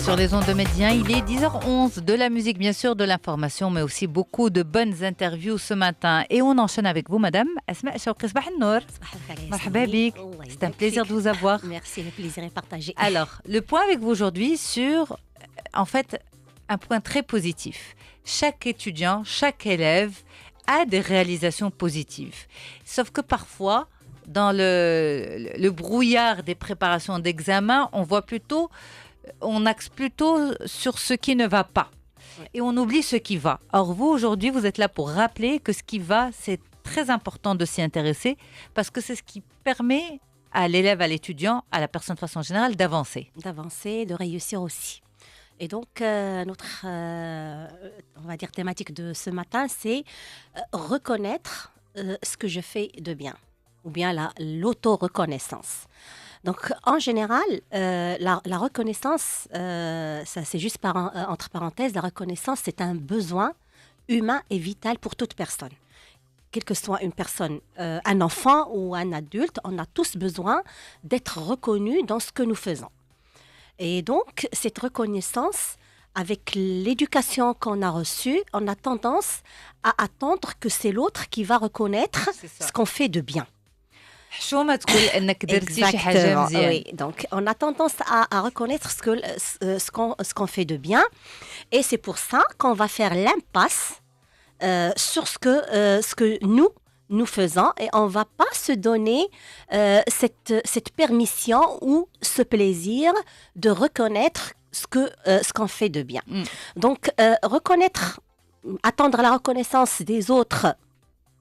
sur les ondes de Médien. Il est 10h11, de la musique bien sûr, de l'information, mais aussi beaucoup de bonnes interviews ce matin. Et on enchaîne avec vous, madame Asma Chawqi. Sabah al-Nour. Marhaba bik. C'est un plaisir de vous avoir. Merci, le plaisir est partagé. Alors, le point avec vous aujourd'hui sur, en fait, un point très positif. Chaque étudiant, chaque élève a des réalisations positives. Sauf que parfois, dans le brouillard des préparations d'examen, on axe plutôt sur ce qui ne va pas. Ouais. Et on oublie ce qui va. Or, vous, aujourd'hui, vous êtes là pour rappeler que ce qui va, c'est très important de s'y intéresser parce que c'est ce qui permet à l'élève, à l'étudiant, à la personne de façon générale, d'avancer. D'avancer, de réussir aussi. Et donc, notre, on va dire, thématique de ce matin, c'est reconnaître ce que je fais de bien, ou bien l'auto-reconnaissance. Donc, en général, la reconnaissance, ça c'est juste entre parenthèses, la reconnaissance, c'est un besoin humain et vital pour toute personne. Quelle que soit une personne, un enfant ou un adulte, on a tous besoin d'être reconnus dans ce que nous faisons. Et donc, cette reconnaissance, avec l'éducation qu'on a reçue, on a tendance à attendre que c'est l'autre qui va reconnaître ce qu'on fait de bien. Exactement, oui. Donc, on a tendance à reconnaître ce qu'on fait de bien. Et c'est pour ça qu'on va faire l'impasse sur ce que nous faisons. Et on ne va pas se donner cette permission ou ce plaisir de reconnaître ce qu'on fait de bien. Donc, attendre la reconnaissance des autres,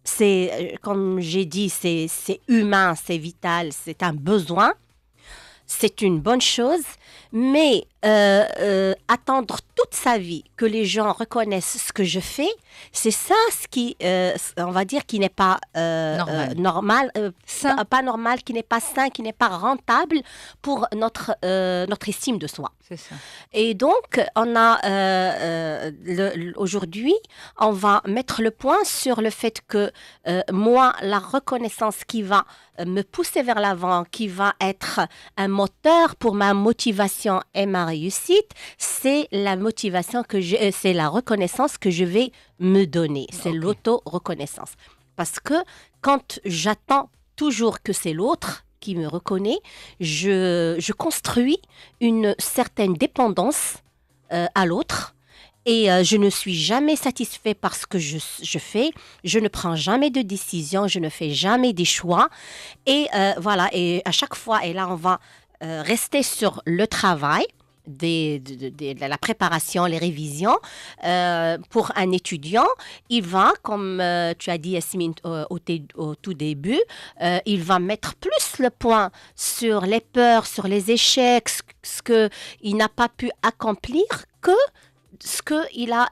c'est, comme j'ai dit, c'est humain, c'est vital, c'est un besoin. C'est une bonne chose, mais attendre toute sa vie que les gens reconnaissent ce que je fais, c'est ça ce qui, on va dire, qui n'est pas normal, pas normal, qui n'est pas sain, qui n'est pas rentable pour notre estime de soi. C'est ça. Et donc, aujourd'hui, on va mettre le point sur le fait que moi, la reconnaissance qui va me pousser vers l'avant, qui va être un moteur pour ma motivation et ma réussite, c'est la reconnaissance que je vais me donner. C'est l'auto-reconnaissance. Parce que quand j'attends toujours que c'est l'autre qui me reconnaît, je construis une certaine dépendance à l'autre. Et je ne suis jamais satisfait par ce que je fais. Je ne prends jamais de décision. Je ne fais jamais des choix. Et voilà. Et à chaque fois, et là, on va rester sur le travail, de la préparation, les révisions. Pour un étudiant, il va, comme tu as dit, Yasmine, au tout début, il va mettre plus le point sur les peurs, sur les échecs, ce qu'il n'a pas pu accomplir que ce qu'il a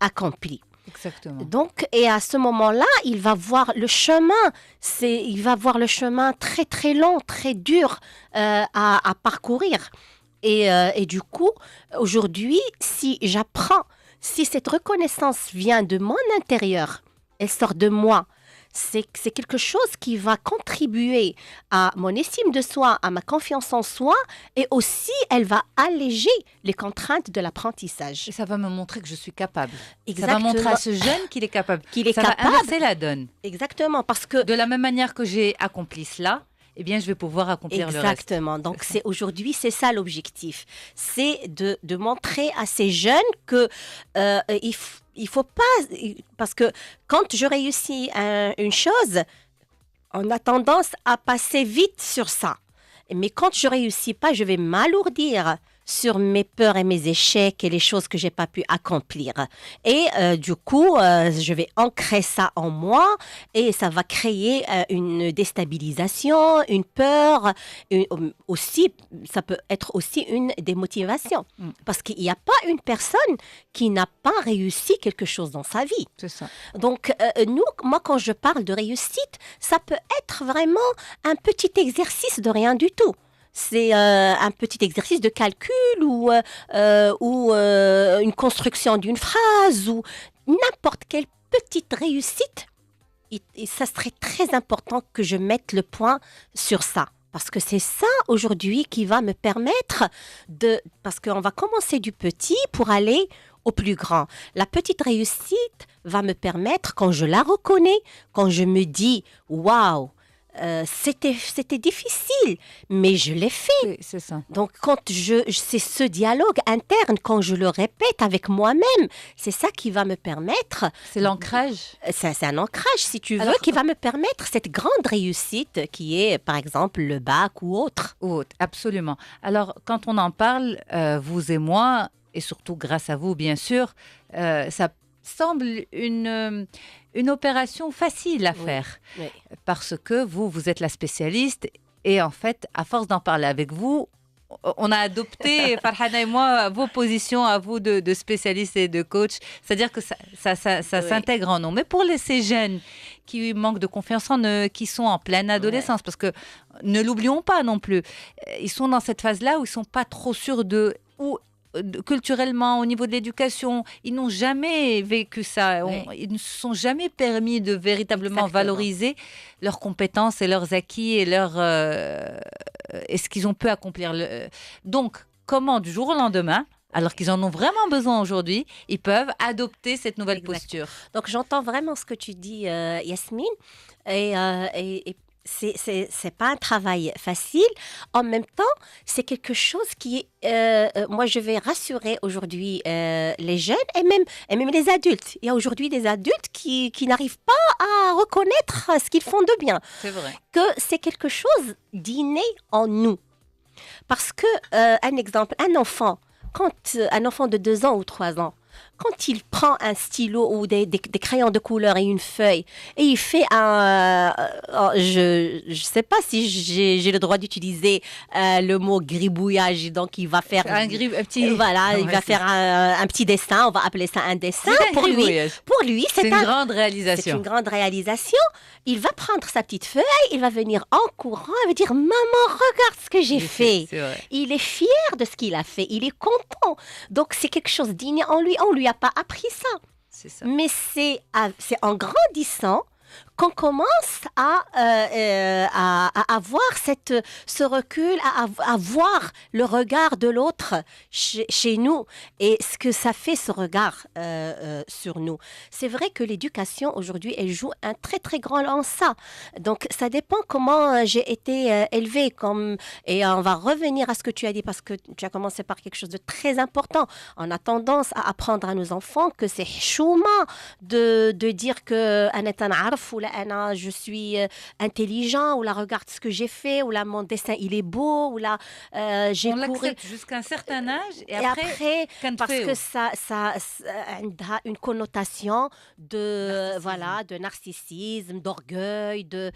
accompli. Exactement. Donc, et à ce moment-là, il va voir le chemin. Il va voir le chemin très, très long, très dur à parcourir. Et du coup, aujourd'hui, si cette reconnaissance vient de mon intérieur, elle sort de moi, c'est quelque chose qui va contribuer à mon estime de soi, à ma confiance en soi, et aussi, elle va alléger les contraintes de l'apprentissage. Et ça va me montrer que je suis capable. Exactement. Ça va montrer à ce jeune qu'il est capable. Ça va inverser la donne. Exactement, parce que de la même manière que j'ai accompli cela, eh bien, je vais pouvoir accomplir le reste. Exactement. Donc, aujourd'hui, c'est ça l'objectif. C'est de montrer à ces jeunes que il faut pas... Parce que quand je réussis une chose, on a tendance à passer vite sur ça. Mais quand je réussis pas, je vais m'alourdir sur mes peurs et mes échecs et les choses que j'ai pas pu accomplir. Et du coup, je vais ancrer ça en moi et ça va créer une déstabilisation, une peur. Aussi, ça peut être aussi une démotivation. Parce qu'il n'y a pas une personne qui n'a pas réussi quelque chose dans sa vie. C'est ça. Donc, moi, quand je parle de réussite, ça peut être vraiment un petit exercice de rien du tout. C'est un petit exercice de calcul ou une construction d'une phrase ou n'importe quelle petite réussite. Et ça serait très important que je mette le point sur ça. Parce que c'est ça aujourd'hui qui va me permettre de... Parce qu'on va commencer du petit pour aller au plus grand. La petite réussite va me permettre, quand je la reconnais, quand je me dis, waouh, c'était difficile, mais je l'ai fait. Oui, c'est ça. Donc, c'est ce dialogue interne, quand je le répète avec moi-même, c'est ça qui va me permettre. C'est l'ancrage. C'est un ancrage, si tu veux, Alors, qui va me permettre cette grande réussite qui est, par exemple, le bac ou autre. Absolument. Alors, quand on en parle, vous et moi, et surtout grâce à vous, bien sûr, ça semble une opération facile à faire. Oui. Parce que vous êtes la spécialiste. Et en fait, à force d'en parler avec vous, on a adopté, Farhana et moi, vos positions à vous de spécialistes et de coach. C'est-à-dire que ça s'intègre en nous. Mais pour ces jeunes qui manquent de confiance en eux, qui sont en pleine adolescence, parce que ne l'oublions pas non plus, ils sont dans cette phase-là où ils ne sont pas trop sûrs culturellement, au niveau de l'éducation, ils n'ont jamais vécu ça. Ils ne se sont jamais permis de véritablement valoriser leurs compétences et leurs acquis et et ce qu'ils ont pu accomplir. Donc, comment du jour au lendemain, alors qu'ils en ont vraiment besoin aujourd'hui, ils peuvent adopter cette nouvelle posture? Donc, j'entends vraiment ce que tu dis, Yasmine, et c'est pas un travail facile. En même temps, c'est quelque chose qui est... moi, je vais rassurer aujourd'hui les jeunes et même les adultes. Il y a aujourd'hui des adultes qui n'arrivent pas à reconnaître ce qu'ils font de bien. C'est vrai. Que c'est quelque chose d'inné en nous. Parce que, un exemple, un enfant de 2 ans ou 3 ans, quand il prend un stylo ou des crayons de couleur et une feuille, et il fait je ne sais pas si j'ai le droit d'utiliser le mot gribouillage, donc il va faire un petit... Voilà, il va faire un petit dessin, on va appeler ça un dessin. Pour lui, c'est une grande réalisation. C'est une grande réalisation. Il va prendre sa petite feuille, il va venir en courant, il va dire « Maman, regarde ce que j'ai fait ». Il est fier de ce qu'il a fait, il est content. Donc, c'est quelque chose d'inné en lui. On ne lui a pas appris ça. C'est ça. Mais c'est en grandissant qu'on commence à avoir ce recul, à voir le regard de l'autre chez nous et ce que ça fait, ce regard sur nous. C'est vrai que l'éducation aujourd'hui, elle joue un très très grand rôle en ça. Donc ça dépend comment j'ai été élevée. Et on va revenir à ce que tu as dit parce que tu as commencé par quelque chose de très important. On a tendance à apprendre à nos enfants que c'est chouma de dire que je suis intelligent, ou là, regarde ce que j'ai fait, ou là, mon dessin, il est beau, ou là, j'ai couru. On l'accepte jusqu'à un certain âge, et après parce que ça a une connotation de narcissisme, d'orgueil, de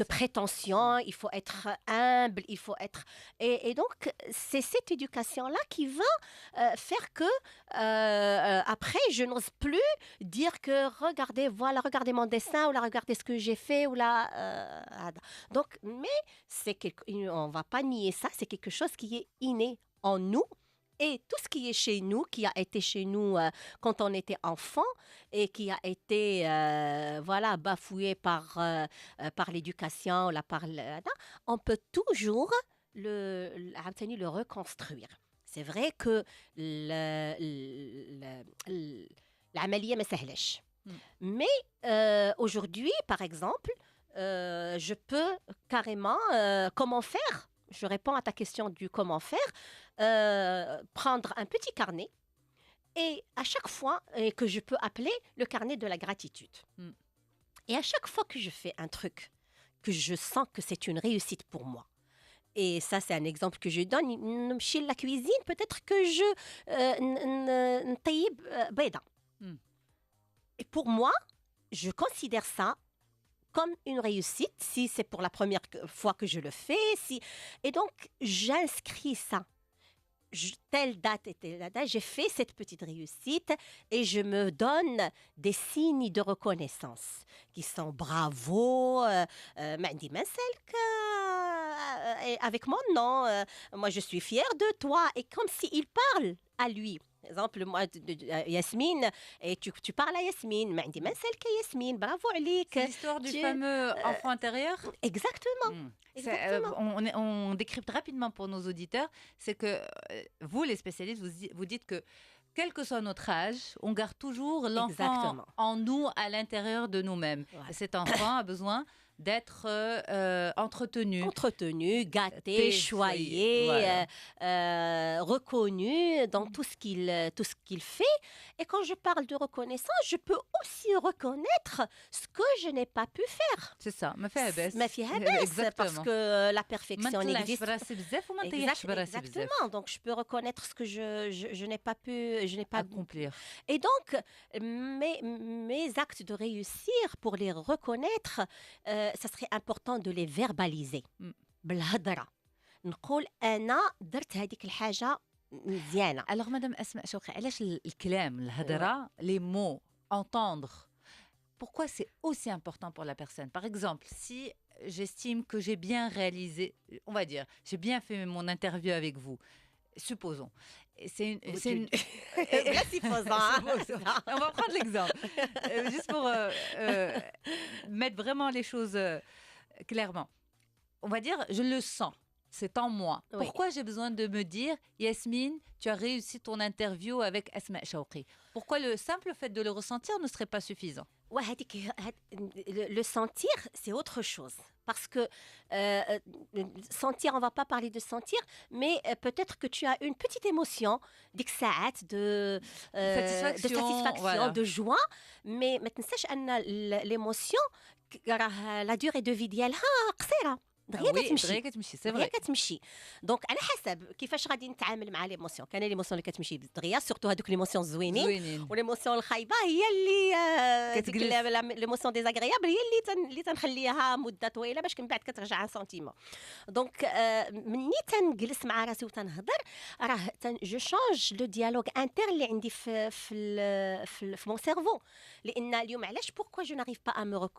prétention. Il faut être humble, il faut être... Et donc, c'est cette éducation-là qui va faire que, après, je n'ose plus dire que, regardez mon dessin, ou là, regardez ce que j'ai fait, ou là... Donc, mais on ne va pas nier ça, c'est quelque chose qui est inné en nous. Et tout ce qui est chez nous, qui a été chez nous quand on était enfant et qui a été bafoué par l'éducation, on peut toujours le reconstruire. C'est vrai que العملية ما سهلش. Mais aujourd'hui, par exemple, je peux carrément, comment faire? Je réponds à ta question du comment faire. Prendre un petit carnet et à chaque fois que je peux appeler le carnet de la gratitude. Et à chaque fois que je fais un truc que je sens que c'est une réussite pour moi, et ça c'est un exemple que je donne, chez la cuisine, peut-être que je n'taïb bayda. Et pour moi, je considère ça comme une réussite, si c'est pour la première fois que je le fais. Et donc, j'inscris ça. Telle date et telle date, j'ai fait cette petite réussite et je me donne des signes de reconnaissance qui sont bravo, avec mon nom, moi je suis fière de toi. Et comme s'il parle à lui. exemple moi Yasmine et tu parles à Yasmine ما عندي ما نسالك Yasmine bravo عليك. C'est l'histoire du fameux enfant intérieur. Exactement. Exactement. On décrypte rapidement pour nos auditeurs, c'est que vous, les spécialistes, vous dites que quel que soit notre âge, on garde toujours l'enfant en nous, à l'intérieur de nous-mêmes. Ouais. Et cet enfant a besoin d'être entretenu, gâté, choyé, voilà. Reconnu dans tout ce qu'il fait. Et quand je parle de reconnaissance, je peux aussi reconnaître ce que je n'ai pas pu faire. C'est ça, ma fille parce que la perfection existe. Exactement. Donc je peux reconnaître ce que je n'ai pas pu accomplir. Et donc mes actes de réussir, pour les reconnaître, ça serait important de les verbaliser. بالهضرة نقول أنا درت هذيك الحاجة مزيانة. Alors Madame Asma Chokri, علاش الكلام الهضرة les mots entendre, pourquoi c'est aussi important pour la personne? Par exemple, si j'estime que j'ai bien réalisé, on va dire, j'ai bien fait mon interview avec vous. Supposons. On va prendre l'exemple. Juste pour mettre vraiment les choses clairement. On va dire, je le sens. C'est en moi. Oui. Pourquoi j'ai besoin de me dire, Yasmine, tu as réussi ton interview avec Asma Chokri? Pourquoi le simple fait de le ressentir ne serait pas suffisant? Ouais, le sentir, c'est autre chose. Parce que sentir, on ne va pas parler de sentir, mais peut-être que tu as une petite émotion de satisfaction, voilà. De joie. Mais ما تنساش أن l'émotion, la durée de vie ديالها قصيرة. دغيا كتمشي سي فري كتمشي. دونك على حسب كيفاش غادي نتعامل مع ليموسيون. كاين ليموسيون اللي كتمشي دغيا، سورتو هذوك ليموسيون زوينين، وليموسيون الخايبه هي اللي كتقلب ليموسيون ديزاغريابل هي اللي تنخليها مده طويله باش من بعد كترجع عن سنتيمون. دونك مني تنجلس مع راسي وتنهضر راه جو شانج لو ديالوغ انتر اللي عندي في مون سيرفو. لان اليوم علاش pourquoi je n'arrive pas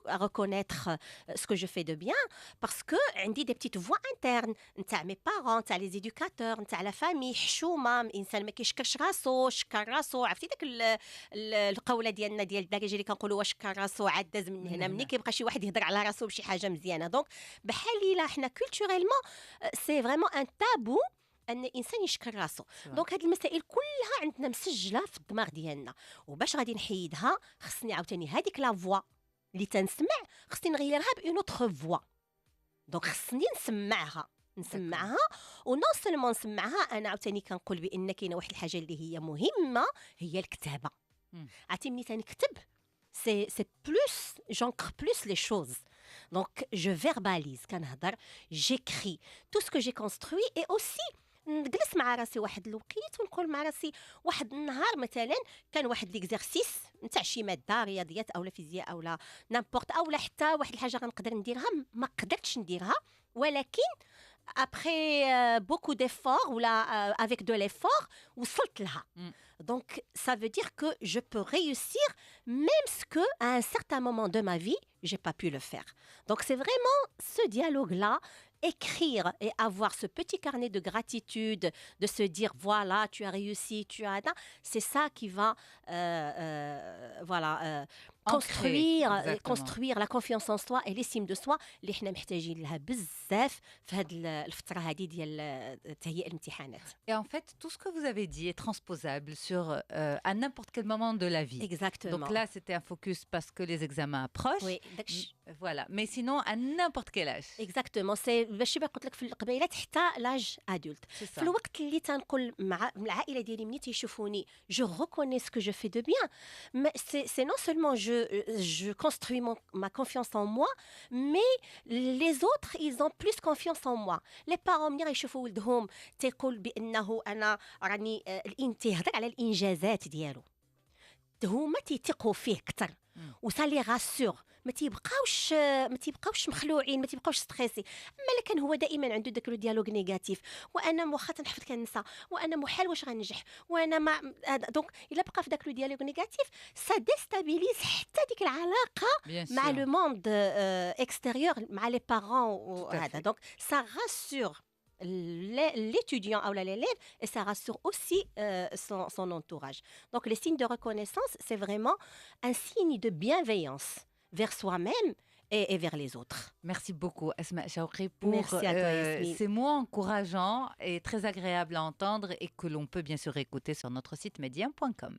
à reconnaître ce que je fais de bien, parce que عندي des petites voix internes نتاع mes parents، نتاع les éducateurs، نتاع la famille حشومه. انسان ما كيشكرش راسو، شكر راسو. عرفتي داك القوله ديالنا ديال الدارجه اللي كنقولوا واش شكر راسو عاد داز من هنا. ملي كيبقى شي واحد يهضر على راسو بشي حاجه مزيانه، دونك بحال الا حنا كولتوريلمون سي فريمون ان تابو ان الانسان يشكر راسو. دونك هاد المسائل كلها عندنا مسجله في الدماغ ديالنا، وباش غادي نحيدها خصني عاوتاني هذيك لا فوا اللي تنسمع خصني نغيرها بأون اوتر فوا. دونك خصني نسمعها ونون سولمون نسمعها. انا عاوتاني كنقول بان كاينه واحد الحاجه اللي هي مهمه، هي الكتابه. عرفتي ملي تنكتب سي بلوس جونكر بلوس لي شوز. دونك جو فيرباليز، كنهضر، جيكري تو سكو جي كونستروي. اي اوسي نجلس مع راسي واحد الوقيت ونقول مع راسي واحد النهار مثلا كان واحد ليكزارسيس نتاع شي ماده رياضيات او فيزياء او نامبورط او حتى واحد الحاجه غنقدر نديرها ما قدرتش نديرها، ولكن après beaucoup d'efforts ou là avec de l'effort وصلت لها. Donc ça veut dire que je peux réussir même ce que à un certain moment de ma vie j'ai pas pu le faire. Donc c'est vraiment ce dialogue là, écrire et avoir ce petit carnet de gratitude, de se dire voilà, tu as réussi, tu as atteint, c'est ça qui va construire la confiance en soi et l'estime de soi اللي حنا محتاجين لها بزاف في هذه الفترة هذه ديال تهيئة الامتحانات. Et en fait, tout ce que vous avez dit est transposable sur à n'importe quel moment de la vie. Exactement. Donc là, c'était un focus parce que les examens approchent. Oui. Voilà. Mais sinon, à n'importe quel âge. Exactement. C'est باش قلت لك في القبيلات حتى لاج ادولت. في الوقت اللي تنقول مع العائلة ديالي ملي تيشوفوني je reconnais ce que je fais de bien. Mais c'est non seulement je construis ma confiance en moi, mais les autres ils ont plus confiance en moi. Les parents ملي غيشوفوا ولدهم تيقول بانه انا راني تيهضر على الانجازات ديالو، هما تيثقوا فيه اكثر وسالي غاسور، ما تيبقاوش مخلوعين، ما تيبقاوش ستريسي. اما الا كان هو دائما عنده داك لو ديالوغ نيجاتيف، وانا واخا تنحفظ كنسى، وانا محال واش غنجح، وانا ما دونك الا بقى في داك لو ديالوغ نيجاتيف سا ديستابيليز حتى ديك العلاقه مع لو موند اكستيريور، مع لي بارون وهذا. دونك سا غاسور l'étudiant ou l'élève et ça rassure aussi son entourage. Donc, les signes de reconnaissance, c'est vraiment un signe de bienveillance vers soi-même et vers les autres. Merci beaucoup, Asma Chaoukri, pour Merci à toi, Yasmine. ces mots encourageants et très agréables à entendre et que l'on peut bien sûr écouter sur notre site média.com.